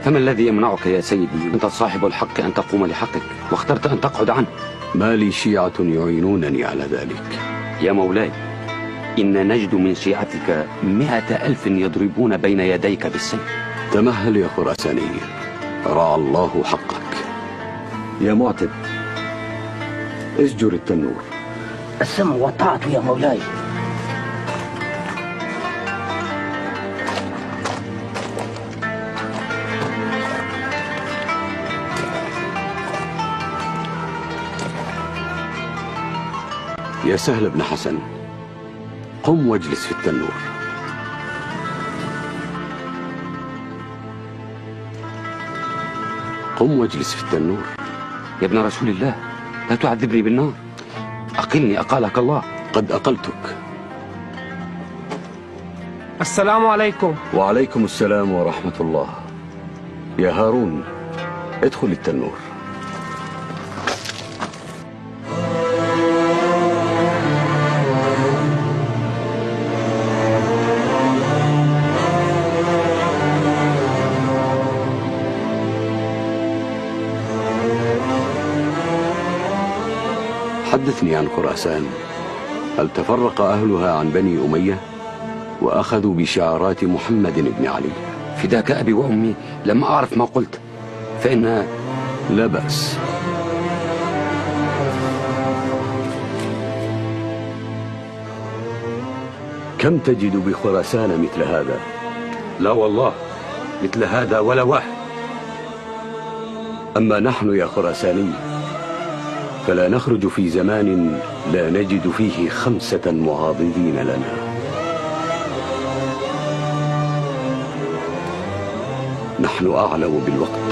فما الذي يمنعك يا سيدي؟ أنت صاحب الحق أن تقوم لحقك، واخترت أن تقعد عنه. ما لي شيعة يعينونني على ذلك. يا مولاي، إن نجد من شيعتك 100,000 يضربون بين يديك بالسيف. تمهل يا خراساني، رعى الله حقك. يا معتب، اسجر التنور. السمع والطاعة يا مولاي. يا سهل بن حسن، قم واجلس في التنور. قم واجلس في التنور. يا ابن رسول الله، لا تعذبني بالنار، أقلني أقالك الله. قد أقلتك. السلام عليكم. وعليكم السلام ورحمة الله. يا هارون، ادخل التنور. حدثني عن خراسان. هل تفرق أهلها عن بني أمية وأخذوا بشعارات محمد بن علي؟ فداك أبي وأمي، لم أعرف ما قلت، فإن... لا بأس. كم تجد بخراسان مثل هذا؟ لا والله، مثل هذا ولا واحد. أما نحن يا خراساني فلا نخرج في زمان لا نجد فيه 5 معاضدين لنا. نحن أعلم بالوقت.